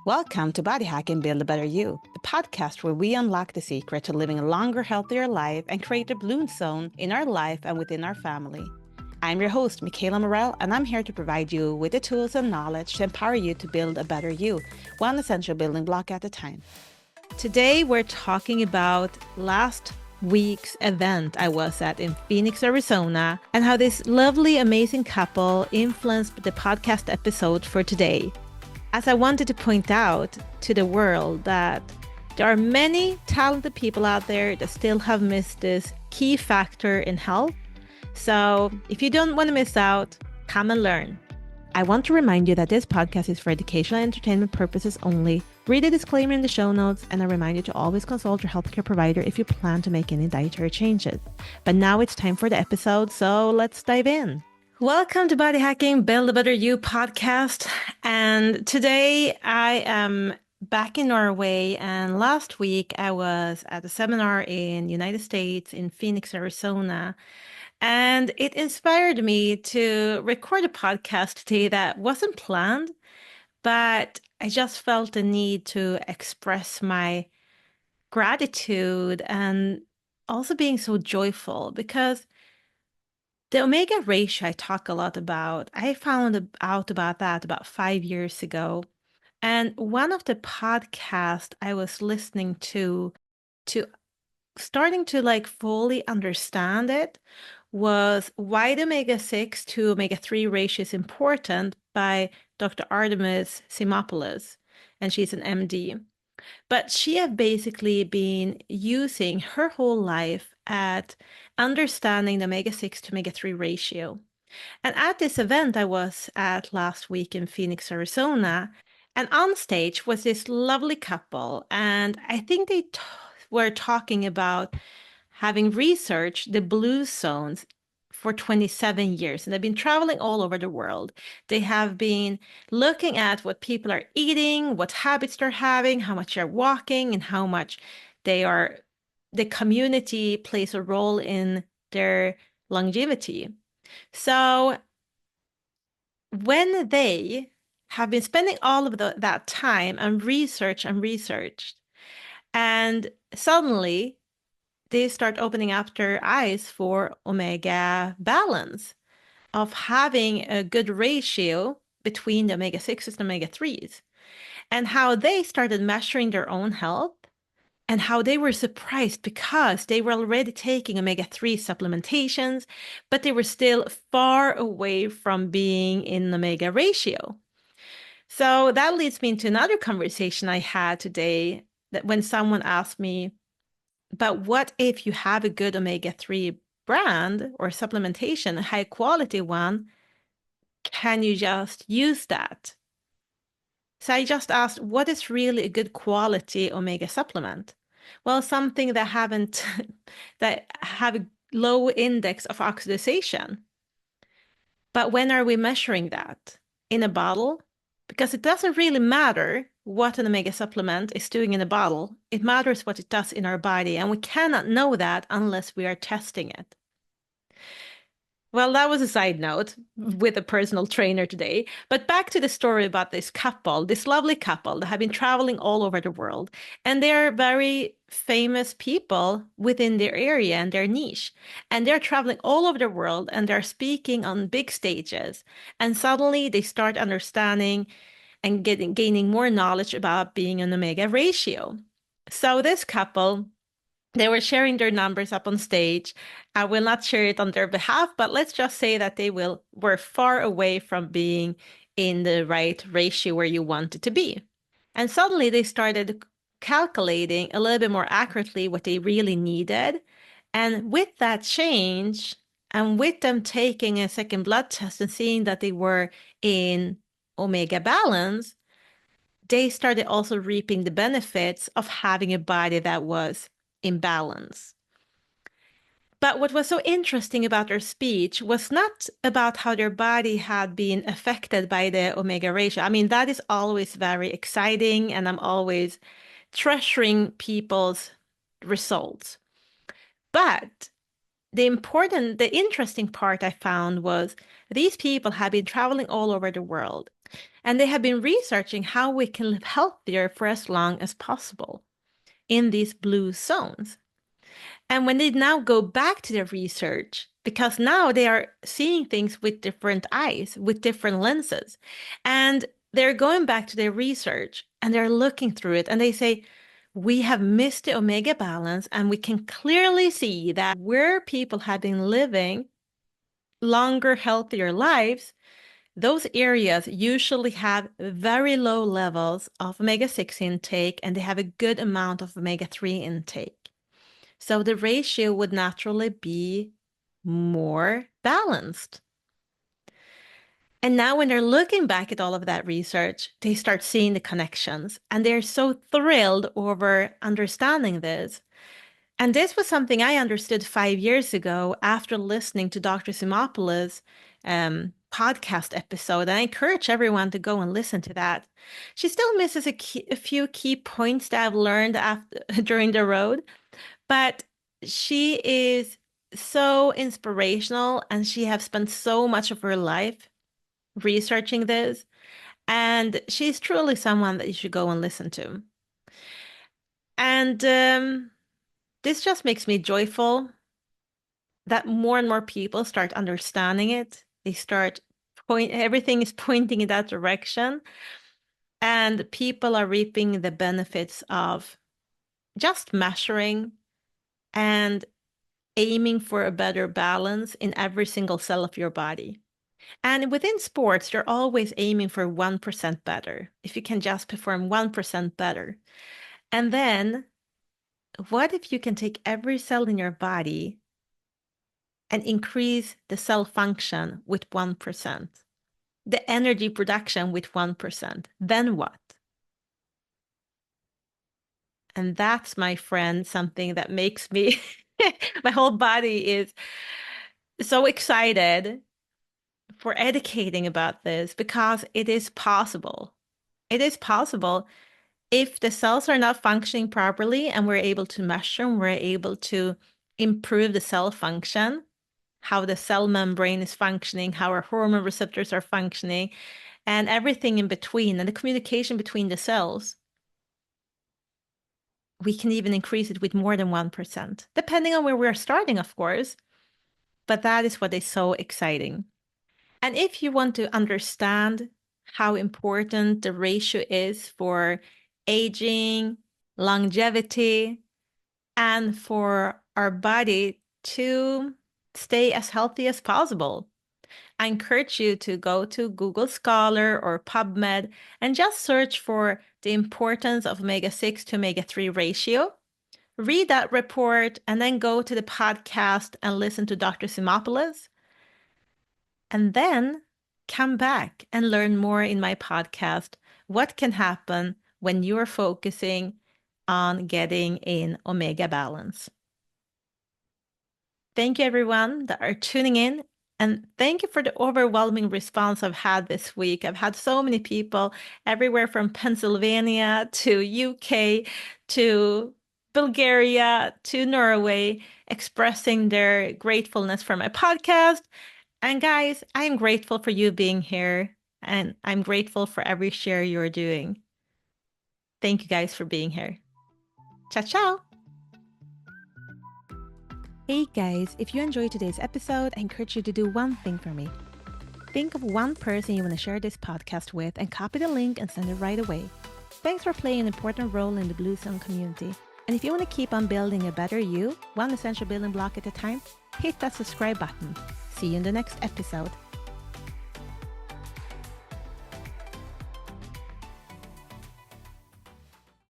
Welcome to Body Hack and Build a Better You, the podcast where we unlock the secret to living a longer, healthier life and create a bloom zone in our life and within our family. I'm your host, Michaela Morrell, and I'm here to provide you with the tools and knowledge to empower you to build a better you, one essential building block at a time. Today, we're talking about last week's event I was at in Phoenix, Arizona, and how this lovely, amazing couple influenced the podcast episode for today. As I wanted to point out to the world that there are many talented people out there that still have missed this key factor in health. So if you don't want to miss out, come and learn. I want to remind you that this podcast is for educational and entertainment purposes only. Read the disclaimer in the show notes, and I remind you to always consult your healthcare provider if you plan to make any dietary changes. But now it's time for the episode, so let's dive in. Welcome to Body Hacking, Build a Better You podcast. And today I am back in Norway. And last week I was at a seminar in the United States in Phoenix, Arizona. And it inspired me to record a podcast today that wasn't planned, but I just felt the need to express my gratitude and also being so joyful because the omega ratio I talk a lot about, I found out about that about 5 years ago. And one of the podcasts I was listening to starting to fully understand it was Why the Omega-6 to Omega-3 Ratio is Important by Dr. Artemis Simopoulos, and she's an MD. But she had basically been using her whole life at understanding the omega-6 to omega-3 ratio. And at this event I was at last week in Phoenix, Arizona, and on stage was this lovely couple. And I think they were talking about having researched the blue zones for 27 years. And they've been traveling all over the world. They have been looking at what people are eating, what habits they're having, how much they're walking, and how much the community plays a role in their longevity. So when they have been spending all of that time and researched, and suddenly they start opening up their eyes for omega balance, of having a good ratio between the omega-6s and omega-3s, and how they started measuring their own health and how they were surprised because they were already taking omega-3 supplementations, but they were still far away from being in omega ratio. So that leads me into another conversation I had today, that when someone asked me, but what if you have a good omega-3 brand or supplementation, a high quality one, can you just use that? So I just asked, what is really a good quality omega supplement? Well, something that that have a low index of oxidation. But when are we measuring that? In a bottle? Because it doesn't really matter what an omega supplement is doing in a bottle. It matters what it does in our body, and we cannot know that unless we are testing it. Well, that was a side note with a personal trainer today. But back to the story about this couple, this lovely couple that have been traveling all over the world. And they're very famous people within their area and their niche. And they're traveling all over the world and they're speaking on big stages. And suddenly they start understanding and gaining more knowledge about being an omega ratio. So this couple, they were sharing their numbers up on stage. I will not share it on their behalf, but let's just say that were far away from being in the right ratio where you want it to be. And suddenly they started calculating a little bit more accurately what they really needed. And with that change, and with them taking a second blood test and seeing that they were in omega balance, they started also reaping the benefits of having a body that was in balance. But what was so interesting about their speech was not about how their body had been affected by the omega ratio. I mean, that is always very exciting, and I'm always treasuring people's results. But the interesting part I found was these people have been traveling all over the world. And they have been researching how we can live healthier for as long as possible in these blue zones. And when they now go back to their research, because now they are seeing things with different eyes, with different lenses, and they're going back to their research and they're looking through it and they say, we have missed the omega balance, and we can clearly see that where people have been living longer, healthier lives, those areas usually have very low levels of omega-6 intake, and they have a good amount of omega-3 intake. So the ratio would naturally be more balanced. And now when they're looking back at all of that research, they start seeing the connections, and they're so thrilled over understanding this. And this was something I understood 5 years ago after listening to Dr. Simopoulos' podcast episode. And I encourage everyone to go and listen to that. She still misses a few key points that I've learned during the road, but she is so inspirational, and she has spent so much of her life researching this. And she's truly someone that you should go and listen to. And this just makes me joyful that more and more people start understanding it. They start everything is pointing in that direction. And people are reaping the benefits of just measuring and aiming for a better balance in every single cell of your body. And within sports, they're always aiming for 1% better. If you can just perform 1% better. And then what if you can take every cell in your body and increase the cell function with 1%, the energy production with 1%? Then what? And that's, my friend, something that makes me, my whole body is so excited for educating about this, because it is possible. It is possible. If the cells are not functioning properly and we're able to measure, and we're able to improve the cell function, how the cell membrane is functioning, how our hormone receptors are functioning, and everything in between, and the communication between the cells, we can even increase it with more than 1%, depending on where we're starting, of course. But that is what is so exciting. And if you want to understand how important the ratio is for aging, longevity, and for our body to stay as healthy as possible, I encourage you to go to Google Scholar or PubMed and just search for the importance of omega-6 to omega-3 ratio. Read that report and then go to the podcast and listen to Dr. Simopoulos. And then come back and learn more in my podcast, what can happen when you are focusing on getting in omega balance. Thank you, everyone that are tuning in. And thank you for the overwhelming response I've had this week. I've had so many people everywhere from Pennsylvania to UK to Bulgaria to Norway expressing their gratefulness for my podcast. And guys, I am grateful for you being here, and I'm grateful for every share you're doing. Thank you guys for being here. Ciao, ciao. Hey guys, if you enjoyed today's episode, I encourage you to do one thing for me. Think of one person you want to share this podcast with and copy the link and send it right away. Thanks for playing an important role in the Blue Zone community. And if you want to keep on building a better you, one essential building block at a time, hit that subscribe button. See you in the next episode.